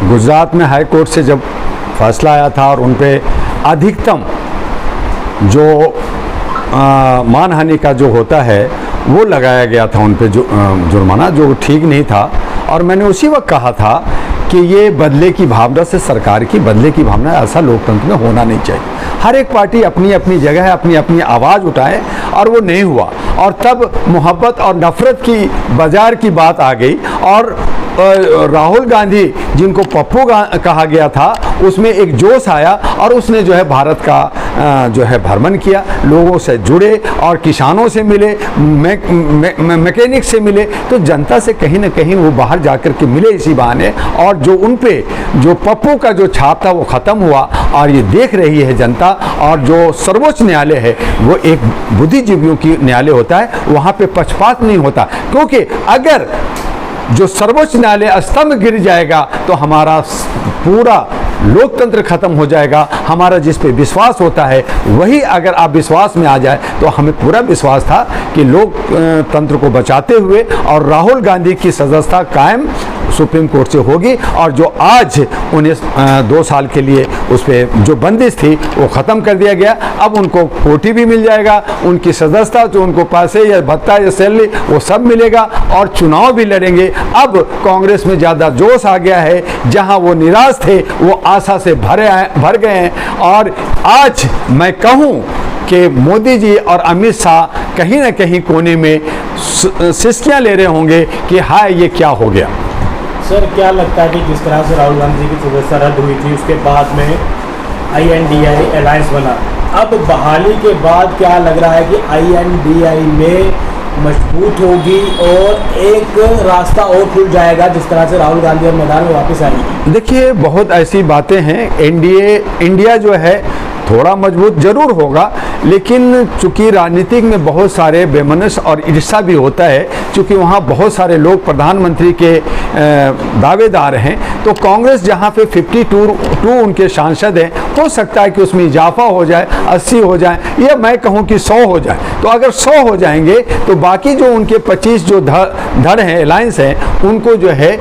गुजरात में high court से जब फैसला आया था और उन पे अधिकतम जो मानहानि का जो होता है वो लगाया गया था उन पे, जो जुर्माना, जो ठीक नहीं था। और मैंने उसी वक्त कहा था कि ये बदले की भावना से, सरकार की बदले की भावना, ऐसा लोकतंत्र में होना नहीं चाहिए। हर एक पार्टी अपनी अपनी जगह है, अपनी अपनी आवाज़ उठाए, और वो नहीं हुआ। और तब मोहब्बत और नफ़रत की बाजार की बात आ गई, और राहुल गांधी जिनको पप्पू कहा गया था, उसमें एक जोश आया और उसने जो है भारत का जो है भ्रमण किया, लोगों से जुड़े और किसानों से मिले, मैकेनिक से मिले, तो जनता से कहीं ना कहीं वो बाहर जाकर के मिले इसी बहाने। और जो उन पे जो पप्पू का जो छाप था वो ख़त्म हुआ, और ये देख रही है जनता। और जो सर्वोच्च न्यायालय है वो एक बुद्धिजीवियों की न्यायालय होता है, वहाँ पे पक्षपात नहीं होता, क्योंकि अगर जो सर्वोच्च न्यायालय स्तंभ गिर जाएगा तो हमारा पूरा लोकतंत्र खत्म हो जाएगा। हमारा जिस पे विश्वास होता है वही अगर आप विश्वास में आ जाए, तो हमें पूरा विश्वास था कि लोकतंत्र को बचाते हुए और राहुल गांधी की सदस्यता कायम सुप्रीम कोर्ट से होगी। और जो आज उन्हें 2 साल के लिए उस पर जो बंदिश थी वो ख़त्म कर दिया गया। अब उनको कोटी भी मिल जाएगा, उनकी सदस्यता, जो उनको पैसे या भत्ता या सैलरी वो सब मिलेगा, और चुनाव भी लड़ेंगे। अब कांग्रेस में ज़्यादा जोश आ गया है, जहां वो निराश थे वो आशा से भर गए हैं। और आज मैं कहूँ कि मोदी जी और अमित शाह कहीं ना कहीं कोने में सिस्कियाँ ले रहे होंगे कि हाय ये क्या हो गया। सर, क्या लगता है कि जिस तरह से राहुल गांधी की सदस्यता रद्द हुई थी, उसके बाद में INDI अलायंस बना, अब बहाली के बाद क्या लग रहा है कि INDI में मजबूत होगी और एक रास्ता और खुल जाएगा जिस तरह से राहुल गांधी और मैदान में वापस आएंगे? देखिए, बहुत ऐसी बातें हैं। इंडिया जो है थोड़ा मजबूत जरूर होगा, लेकिन चूंकि राजनीतिक में बहुत सारे बेमनस और ईर्ष्या भी होता है, चूंकि वहाँ बहुत सारे लोग प्रधानमंत्री के दावेदार हैं, तो कांग्रेस जहाँ पे 52 उनके सांसद हैं, हो सकता है कि उसमें इजाफा हो जाए, 80 हो जाए, या मैं कहूँ कि 100 हो जाए। तो अगर 100 हो जाएंगे तो बाकी जो उनके 25 जो धड़ हैं, अलायंस हैं, उनको जो है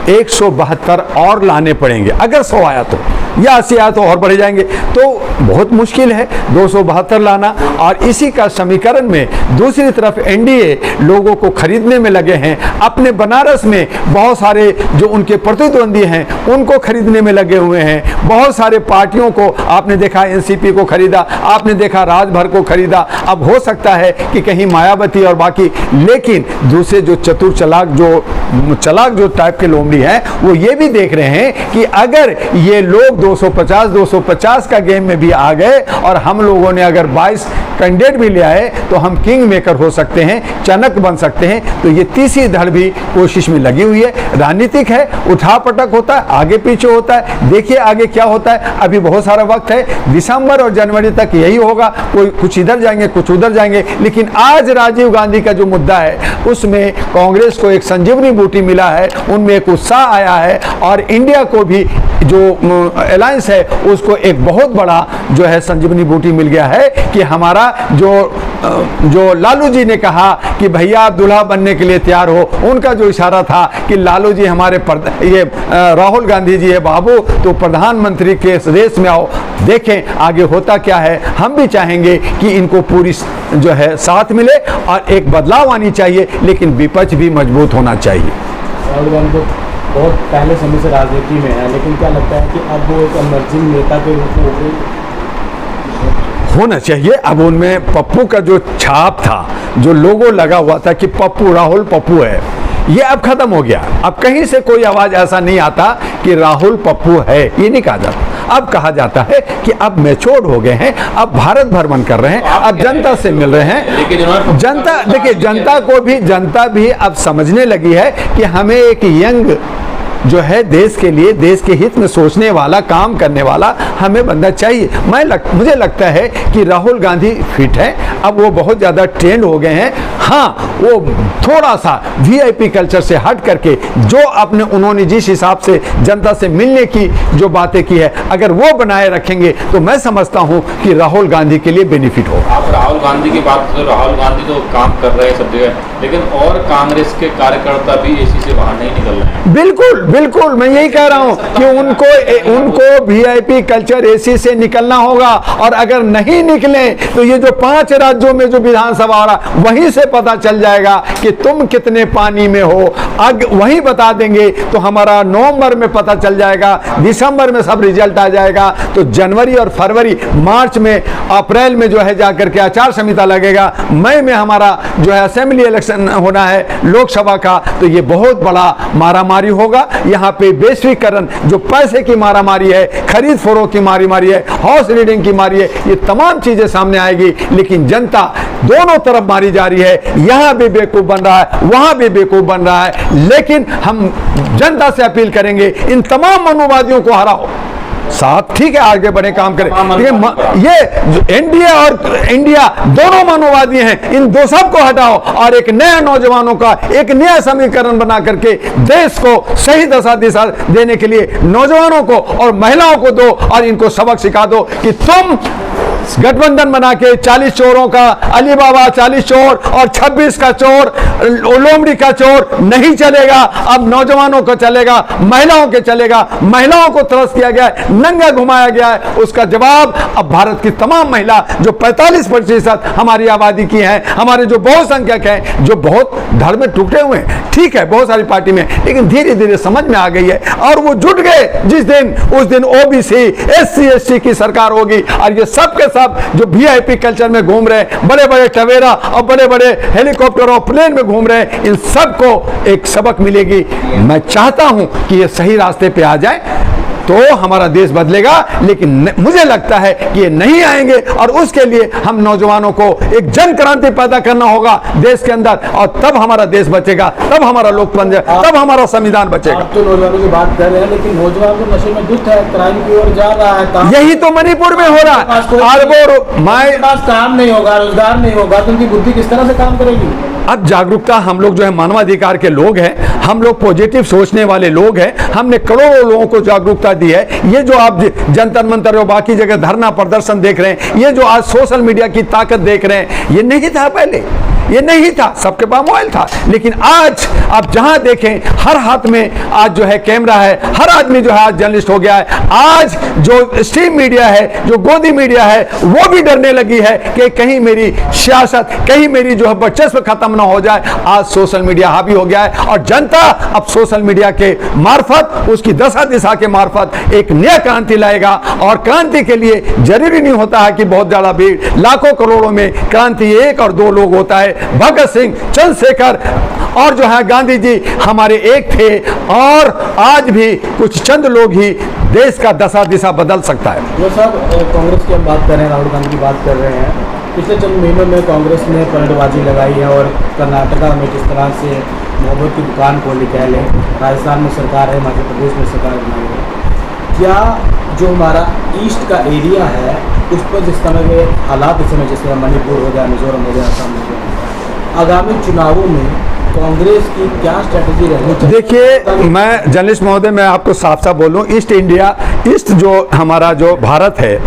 172 और लाने पड़ेंगे। अगर 100 आया तो, या 80 आया तो और बढ़ जाएंगे, तो बहुत मुश्किल है 272 लाना। और इसी का समीकरण में दूसरी तरफ एनडीए लोगों को खरीदने में लगे हैं। अपने बनारस में बहुत सारे जो उनके प्रतिद्वंदी हैं उनको खरीदने में लगे हुए हैं। बहुत सारे पार्टियों को आपने देखा, एनसीपी को खरीदा, आपने देखा राजभर को खरीदा। अब हो सकता है कि कहीं मायावती और बाकी, लेकिन दूसरे जो चतुर चलाक जो टाइप के लोमड़ी हैं वो ये भी देख रहे हैं कि अगर ये लोग 250 का गेम में भी आ गए और हम लोगों ने अगर 22 कैंडिडेट भी ले आए तो हम किंग मेकर हो सकते हैं, चाणक बन सकते हैं। तो ये तीसरी धड़ भी कोशिश में लगी हुई है। राजनीतिक है, उठापटक होता है, आगे पीछे होता है। देखिए आगे क्या होता है, अभी बहुत सारा वक्त है। दिसंबर और जनवरी तक यही होगा, कोई कुछ इधर जाएंगे, कुछ उधर जाएंगे। लेकिन आज राजीव गांधी का जो मुद्दा है उसमें कांग्रेस को एक संजीवनी बूटी मिला है, उनमें एक उत्साह आया है, और इंडिया को भी जो अलायंस है उसको एक बहुत बड़ा जो है संजीवनी बूटी मिल गया है कि हमारा जो लालू जी ने कहा कि भैया आप दूल्हा बनने के लिए तैयार हो, उनका जो इशारा था कि लालू जी हमारे राहुल गांधी जी है बाबू, तो प्रधानमंत्री के रेस में आओ। देखें आगे होता क्या है। हम भी चाहेंगे कि इनको पूरी जो है साथ मिले और एक बदलाव आनी चाहिए, लेकिन विपक्ष भी मजबूत होना चाहिए। राहुल गांधी बहुत पहले समय से राजनीति में है, लेकिन क्या लगता है कि अब वो एक इमर्जिंग नेता के रूप में होना चाहिए। अब उनमें पप्पू का जो छाप था, जो लोगो लगा हुआ था कि पप्पू राहुल पप्पू है, ये अब खत्म हो गया। अब कहीं से कोई आवाज ऐसा नहीं आता कि राहुल पप्पू है, ये नहीं कहा जाता। अब कहा जाता है कि अब मैच्योर्ड हो गए हैं, अब भारत भ्रमण कर रहे हैं, अब जनता से मिल रहे हैं। जनता, देखिए जनता भी अब समझने लगी है कि हमें एक यंग जो है देश के लिए, देश के हित में सोचने वाला, काम करने वाला हमें बंदा चाहिए। मुझे लगता है कि राहुल गांधी फिट है, अब वो बहुत ज़्यादा ट्रेंड हो गए हैं। हाँ, वो थोड़ा सा वीआईपी कल्चर से हट करके जो उन्होंने जिस हिसाब से जनता से मिलने की जो बातें की है, अगर वो बनाए रखेंगे तो मैं समझता हूँ कि राहुल गांधी के लिए बेनिफिट होगा। आप राहुल गांधी की बात करें, राहुल गांधी तो काम कर रहे हैं सब जगह, लेकिन और कांग्रेस के कार्यकर्ता भी एसी से बाहर नहीं निकल रहे हैं। बिल्कुल बिल्कुल मैं यही कह रहा हूं कि उनको वीआईपी कल्चर एसी से निकलना होगा, और अगर नहीं निकले तो ये जो 5 राज्यों में जो विधानसभा आ रहा वहीं से पता चल जाएगा कि तुम कितने पानी में हो। वहीं बता देंगे तो हमारा नवंबर में पता चल जाएगा, दिसंबर में सब रिजल्ट आ जाएगा, तो जनवरी और फरवरी मार्च में अप्रैल में जो है जाकर के आचार संहिता लगेगा, मई में हमारा जो है असेंबली इलेक्शन होना है लोकसभा का, तो ये बहुत बड़ा मारामारी होगा। यहाँ पे वैश्वीकरण जो पैसे की मारामारी है, खरीद फरोख्त की मारी है, हाउस रीडिंग की मारी है, ये तमाम चीजें सामने आएगी। लेकिन जनता दोनों तरफ मारी जा रही है, यहाँ भी बेवकूफ बन रहा है, वहां भी बेवकूफ बन रहा है। लेकिन हम जनता से अपील करेंगे इन तमाम मनुवादियों को हराओ। साथ ठीक है आगे बढ़े काम करें, लेकिन ये एनडीए और इंडिया दोनों मानववादी हैं, इन दो सब को हटाओ और एक नया नौजवानों का एक नया समीकरण बना करके देश को सही दिशा देने के लिए नौजवानों को और महिलाओं को दो और इनको सबक सिखा दो कि तुम गठबंधन बना के 40 चोरों का अली बाबा 40 चोर और 26 का चोर लोमड़ी का चोर नहीं चलेगा। अब नौजवानों को चलेगा, महिलाओं के चलेगा। महिलाओं को त्रस्त किया गया है, नंगा घुमाया गया है, उसका जवाब अब भारत की तमाम महिला जो 45% हमारी आबादी की है, हमारे जो बहुसंख्यक हैं, जो बहुत धर्म में टूटे हुए हैं, ठीक है बहुत सारी पार्टी में, लेकिन धीरे धीरे समझ में आ गई है और वो जुट गए जिस दिन उस दिन ओबीसी एससी एसटी की सरकार होगी। और ये सब के सब जो वीआईपी कल्चर में घूम रहे हैं, बड़े बड़े टवेरा और बड़े बड़े हेलीकॉप्टर और प्लेन में घूम रहे हैं, इन सबको एक सबक मिलेगी। मैं चाहता हूं कि ये सही रास्ते पे आ जाए तो हमारा देश बदलेगा, लेकिन मुझे लगता है कि ये नहीं आएंगे और उसके लिए हम नौजवानों को एक जन क्रांति पैदा करना होगा देश के अंदर, और तब हमारा देश बचेगा, तब हमारा लोकतंत्र, तब हमारा संविधान बचेगा। आप तो नौजवानों की बात कर रहे हैं, लेकिन नौजवान तो नशे में धुत है, क्राइम की ओर जा रहा है। यही तो मणिपुर में हो रहा है। काम नहीं होगा, रोजगार नहीं होगा, तो उनकी बुद्धि किस तरह से काम करेगी? अब जागरूकता, हम लोग जो है मानवाधिकार के लोग हैं, हम लोग पॉजिटिव सोचने वाले लोग हैं, हमने करोड़ों लोगों को जागरूकता दी है। ये जो आप जंतर मंतर और बाकी जगह धरना प्रदर्शन देख रहे हैं, ये जो आज सोशल मीडिया की ताकत देख रहे हैं, ये नहीं था पहले, ये नहीं था, सबके पास मोबाइल था। लेकिन आज आप जहां देखें हर हाथ में आज जो है कैमरा है, हर आदमी जो है आज जर्नलिस्ट हो गया है। आज जो स्ट्रीम मीडिया है, जो गोदी मीडिया है, वो भी डरने लगी है कि कहीं मेरी सियासत, कहीं मेरी जो है वर्चस्व खत्म ना हो जाए। आज सोशल मीडिया हावी हो गया है और जनता अब सोशल मीडिया के मार्फत, उसकी दशा दिशा के मार्फत एक नया क्रांति लाएगा। और क्रांति के लिए जरूरी नहीं होता है कि बहुत ज्यादा भीड़, लाखों करोड़ों में क्रांति 1 और 2 लोग होता है। भगत सिंह, चंद्रशेखर और जो है गांधी जी हमारे एक थे, और आज भी कुछ चंद लोग ही देश का दशा दिशा बदल सकता है। वो साहब कांग्रेस की हम बात कर रहे हैं, राहुल गांधी की बात कर रहे हैं। पिछले चंद महीनों में कांग्रेस ने पलटवाजी लगाई है और कर्नाटका में जिस तरह से मोहब्बत की दुकान खोली, कह लें, राजस्थान में सरकार है, मध्य प्रदेश में सरकार बनाई है, क्या जो हमारा ईस्ट का एरिया है उस पर जिस तरह के हालात इस समय, जिस तरह मणिपुर हो गया, मिजोरम हो गया, असम हो गया, आगामी चुनावों में कांग्रेस की क्या स्ट्रेटेजी रहनी चाहिए? देखिए, मैं जर्नलिस्ट महोदय, मैं आपको साफ साफ बोलूं, ईस्ट इंडिया, ईस्ट जो हमारा जो भारत है,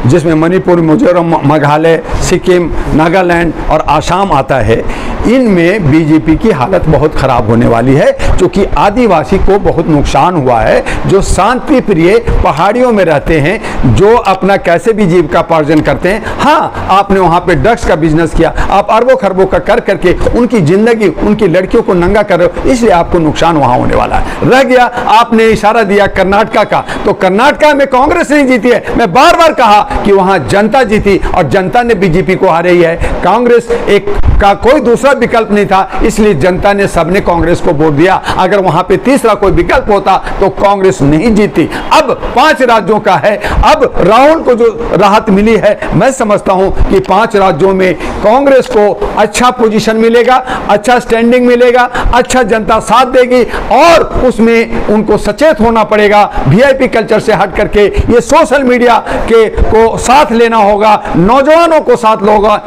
जिसमें मणिपुर, मिजोरम, मेघालय, सिक्किम, नागालैंड और आसाम आता है, इनमें बीजेपी की हालत बहुत खराब होने वाली है, क्योंकि आदिवासी को बहुत नुकसान हुआ है। जो शांति प्रिय पहाड़ियों में रहते हैं, जो अपना कैसे भी जीविकापार्जन करते हैं, हाँ आपने वहाँ पे ड्रग्स का बिजनेस किया, आप अरबों खरबों का कर करके उनकी जिंदगी, उनकी लड़कियों को नंगा कर रहे हो, इसलिए आपको नुकसान वहाँ होने वाला है। रह गया, आपने इशारा दिया कर्नाटका का, तो कर्नाटका में कांग्रेस नहीं जीती है। मैं बार बार कहा कि वहाँ जनता जीती और जनता ने बीजेपी को हारी है। कांग्रेस एक का कोई दूसरा विकल्प नहीं था, इसलिए जनता ने, सबने कांग्रेस को वोट दिया। अगर वहां पे तीसरा कोई विकल्प होता तो कांग्रेस नहीं जीती। अब 5 राज्यों का है, अब राहुल को जो राहत मिली है, मैं समझता हूं कि 5 राज्यों में कांग्रेस को अच्छा पोजीशन मिलेगा, अच्छा स्टैंडिंग मिलेगा, अच्छा जनता साथ देगी, और उसमें उनको सचेत होना पड़ेगा। वीआईपी कल्चर से हट करके ये सोशल मीडिया के को साथ लेना होगा, नौजवानों को साथ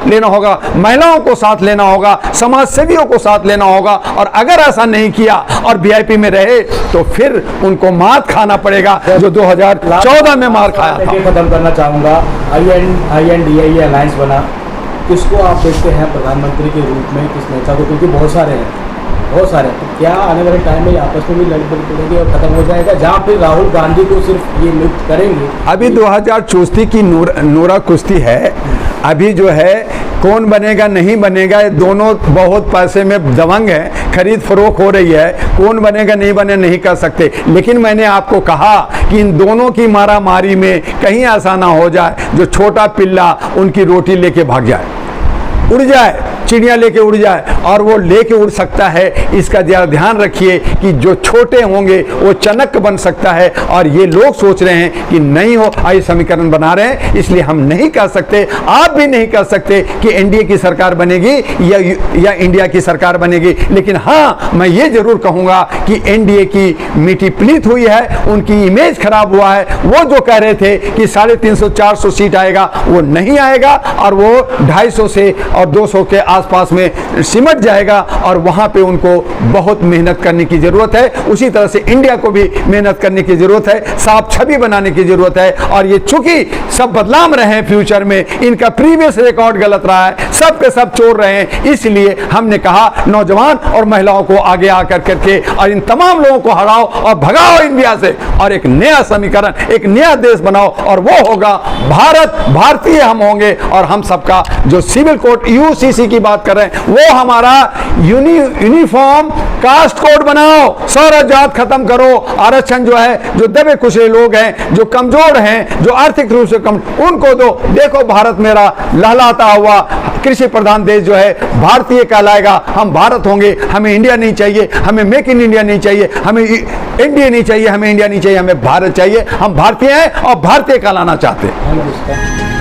लेना होगा, महिलाओं को साथ लेना होगा, समाज सेवियों को साथ लेना होगा। और अगर ऐसा नहीं किया और वीआईपी में रहे तो फिर उनको मात खाना पड़ेगा, जो 2014 में मार खाया था। खत्म करना चाहूंगा, INDA अलायंस बना, किसको आप देखते हैं प्रधानमंत्री के रूप में, किस नेता को? क्योंकि बहुत सारे हैं, बहुत सारे, तो क्या आने वाले टाइम में आपस में भी लड़ पड़ेंगे और खत्म हो जाएगा, जहाँ फिर राहुल गांधी को सिर्फ ये नियुक्त करेंगे? अभी 2064 की नूरा कुश्ती है। अभी जो है कौन बनेगा नहीं बनेगा, ये दोनों बहुत पैसे में दबंग है, खरीद फरोख हो रही है, कौन बनेगा नहीं बने नहीं कर सकते। लेकिन मैंने आपको कहा कि इन दोनों की मारामारी में कहीं ऐसा ना हो जाए जो छोटा पिल्ला उनकी रोटी लेके भाग जाए, उड़ जाए, चिड़िया लेके उड़ जाए, और वो लेके उड़ सकता है। इसका ज़रा ध्यान रखिए कि जो छोटे होंगे वो चनक बन सकता है, और ये लोग सोच रहे हैं कि नहीं हो, आई समीकरण बना रहे हैं, इसलिए हम नहीं कर सकते, आप भी नहीं कर सकते कि एनडीए की सरकार बनेगी या इंडिया की सरकार बनेगी। लेकिन हाँ, मैं ये जरूर कहूँगा कि एनडीए की मिट्टी प्लीत हुई है, उनकी इमेज खराब हुआ है। वो जो कह रहे थे कि 350-400 सीट आएगा, वो नहीं आएगा, और वो 250 से और 200 के आसपास में सिमट जाएगा, और वहां पे उनको बहुत मेहनत करने की जरूरत है। उसी तरह से इंडिया को भी मेहनत करने की जरूरत है, साफ छवि बनाने की जरूरत है। और ये चूंकि सब बदलाव रहे हैं फ्यूचर में, इनका प्रीवियस रिकॉर्ड गलत रहा है, सब के सब चोर रहे हैं, इसलिए हमने कहा नौजवान और महिलाओं को आगे आकर करके और इन तमाम लोगों को हराओ और भगाओ इंडिया से, और एक नया समीकरण, एक नया देश बनाओ, और वो होगा भारत। भारतीय हम होंगे, और हम सबका जो सिविल कोड यूसीसी की बात कर रहे हैं, वो हमारा यूनिफॉर्म कास्ट कोड बनाओ, सारा जात खत्म करो, आरक्षण जो है, जो दबे कुचले लोग हैं, जो कमजोर हैं, जो आर्थिक रूप से कम, उनको दो। देखो भारत मेरा लहलाता हुआ कृषि प्रधान देश जो है भारतीय कहलाएगा, हम भारत होंगे। हमें इंडिया नहीं चाहिए, हमें मेक इन इंडिया नहीं चाहिए, हमें इंडिया नहीं चाहिए, हमें इंडिया नहीं चाहिए, हमें भारत चाहिए। हम भारतीय हैं और भारतीय कहलाना चाहते हैं।